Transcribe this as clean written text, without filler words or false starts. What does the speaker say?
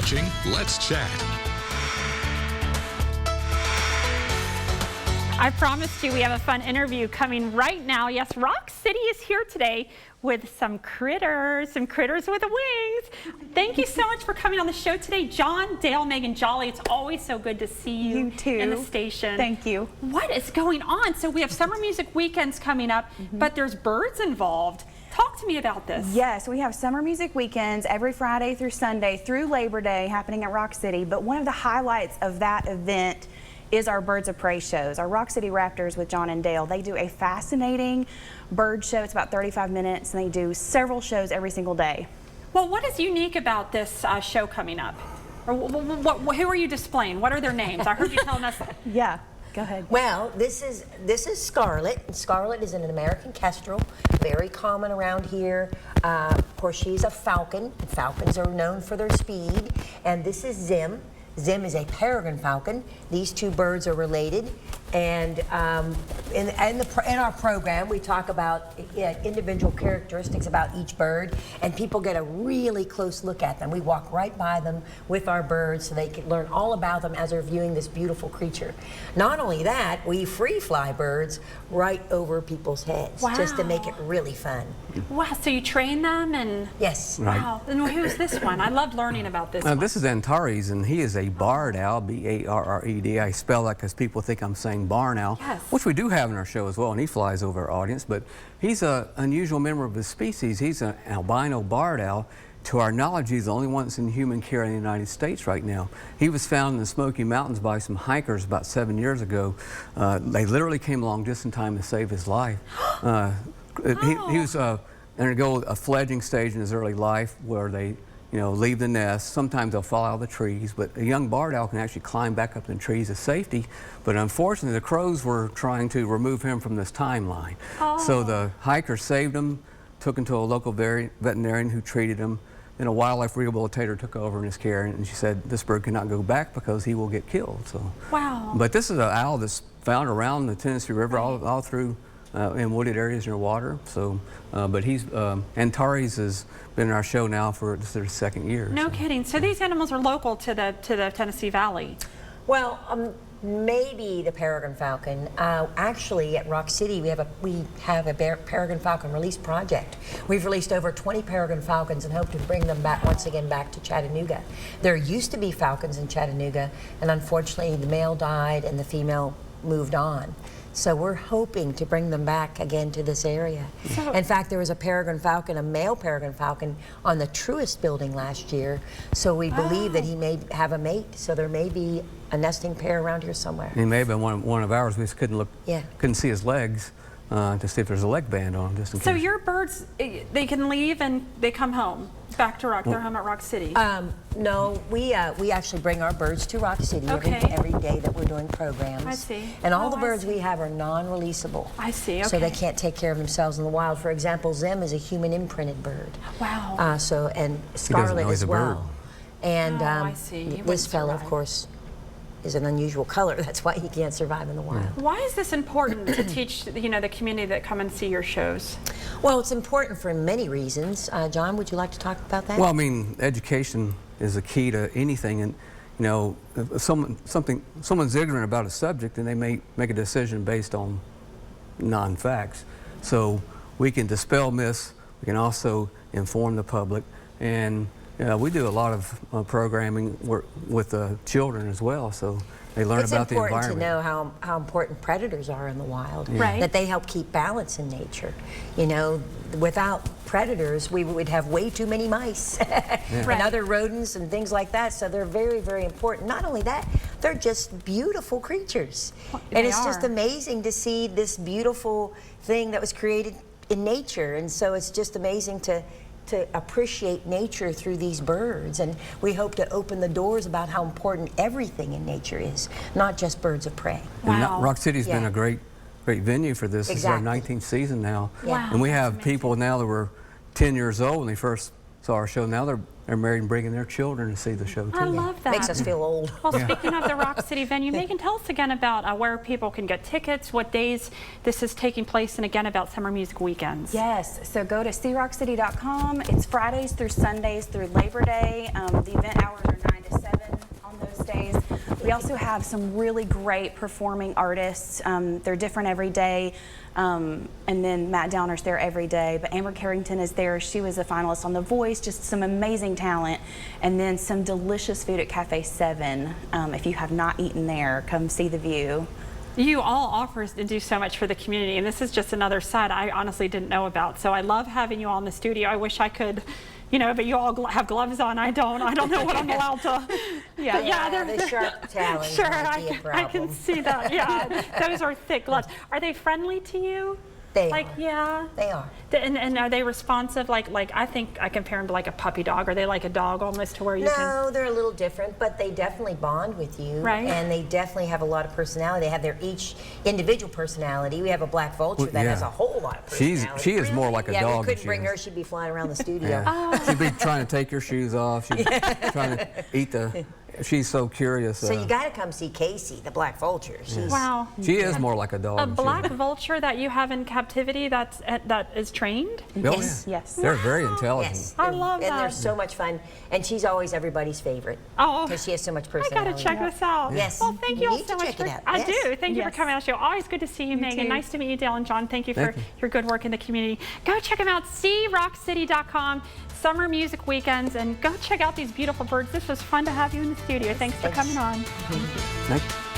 watching Let's Chat. I promised you we have a fun interview coming right now. Yes, Rock City is here today with some critters with wings. Thank you so much for coming on the show today. John, Dale, Megan, Jolly, it's always so good to see you too. in the station. Thank you. What is going on? So we have summer music weekends coming up, but there's birds involved. Talk to me about this. Yes, we have summer music weekends every Friday through Sunday through Labor Day happening at Rock City. But one of the highlights of that event is our Birds of Prey shows. Our Rock City Raptors with John and Dale, they do a fascinating bird show. It's about 35 minutes, and they do several shows every single day. Well, what is unique about this show coming up? Or who are you displaying? What are their names? I heard you telling us. Yeah, go ahead. Well, this is Scarlet. Scarlet is an American kestrel, very common around here. Of course, she's a falcon. Falcons are known for their speed. And this is Zim. Zim is a peregrine falcon. These two birds are related. And in our program, we talk about individual characteristics about each bird, and people get a really close look at them. We walk right by them with our birds so they can learn all about them as they're viewing this beautiful creature. Not only that, we free fly birds right over people's heads, just to make it really fun. Wow, so you train them and... Yes. Right. Wow, and who's this one? I love learning about this one. This is Antares, and he is a barred owl, B-A-R-R-E-D. I spell that because people think I'm saying barn owl, which we do have in our show as well, and he flies over our audience, but he's an unusual member of his species. He's an albino barred owl. To our knowledge, he's the only one that's in human care in the United States right now. He was found in the Smoky Mountains by some hikers about 7 years ago. They literally came along just in time to save his life. He was undergo a fledging stage in his early life where they leave the nest. Sometimes they'll fall out of the trees, but a young barred owl can actually climb back up in the trees of safety. But unfortunately, the crows were trying to remove him from this timeline. So the hikers saved him, took him to a local veterinarian who treated him. Then a wildlife rehabilitator took over in his care, and she said this bird cannot go back because he will get killed. So, wow. But this is an owl that's found around the Tennessee River, all through in wooded areas near water. So, but he's Antares has been in our show now for this is their second year. No kidding. So these animals are local to the Tennessee Valley. Well, maybe the peregrine falcon. Actually, at Rock City, we have a peregrine falcon release project. We've released over 20 peregrine falcons and hope to bring them back once again back to Chattanooga. There used to be falcons in Chattanooga, and unfortunately, the male died and the female moved on. So we're hoping to bring them back again to this area. In fact, there was a peregrine falcon, a male peregrine falcon, on the Truist building last year. So we believe that he may have a mate. So there may be a nesting pair around here somewhere. He may have been one of ours. We just couldn't look, couldn't see his legs to see if there's a leg band on him. Just in case. So your birds, they can leave and they come home back to Rock. They're home at Rock City. No, we actually bring our birds to Rock City every day that we're doing programs. I see. And all the birds we have are non-releasable. I see. Okay. So they can't take care of themselves in the wild. For example, Zim is a human imprinted bird. Wow. And Scarlet as well. And I see. This fellow, of course, is an unusual color. That's why he can't survive in the wild. Why is this important to teach the community that come and see your shows? Well, it's important for many reasons. John, would you like to talk about that? Well, I mean, education is a key to anything, and if someone's ignorant about a subject, and they may make a decision based on non-facts. So we can dispel myths. We can also inform the public, and we do a lot of programming with children as well, so they learn about the environment. It's important to know how important predators are in the wild, right? That they help keep balance in nature. Without predators, we would have way too many mice and other rodents and things like that, so they're very, very important. Not only that, they're just beautiful creatures. And it's just amazing to see this beautiful thing that was created in nature, and so it's just amazing to appreciate nature through these birds, and we hope to open the doors about how important everything in nature is, not just birds of prey. Wow. And Rock City's been a great venue for this. This is our 19th season now, and we have people now that were 10 years old when they first saw our show. Now they're married and bringing their children to see the show too. I love that. Makes us feel old. Well, speaking of the Rock City venue, Megan, tell us again about where people can get tickets, what days this is taking place, and again about summer music weekends. Yes, so go to searockcity.com. It's Fridays through Sundays through Labor Day. The event hours are 9 also have some really great performing artists. They're different every day. And then Matt Downer's there every day, but Amber Carrington is there. She was a finalist on The Voice, just some amazing talent. And then some delicious food at Cafe 7. If you have not eaten there, come see the view. You all offer and do so much for the community, and this is just another side I honestly didn't know about. So I love having you all in the studio. I wish I could, you know, but you all have gloves on. I don't know what I'm allowed to. Yeah, the sharp talent Sure, might be a I can problem. see that. Yeah, those are thick gloves. Are they friendly to you? They like, are. yeah. They are. And are they responsive? Like I think I compare them to like a puppy dog. Are they like a dog almost to where you can? No, they're a little different, but they definitely bond with you. Right. And they definitely have a lot of personality. They have their each individual personality. We have a black vulture that has a whole lot of personality. She is more like a yeah, dog. we than couldn't she bring is. her. She'd be flying around the studio. Yeah. She'd be trying to take your shoes off. She'd be trying to eat the. She's so curious. So you got to come see Casey, the black vulture. She's, Wow. She is more like a dog. A than she black is. vulture that you have in captivity that is trained? Oh, Yes. yeah. Yes. They're very intelligent. Yes. I love And they're that. so much fun. And she's always everybody's favorite. Oh, Because she has so much I personality. gotta check this out. Yes. Well, thank you You all need so to much check for. it out. I Yes. do. Thank you for Yes. coming on the show. Always good to see you, Megan. too. Nice to meet you, Dale and John. Thank you for Thank you. your good work in the community. Go check them out. SeeRockCity.com. Summer music weekends, and go check out these beautiful birds. This was fun to have you in the studio. Thanks for coming on. Thank you.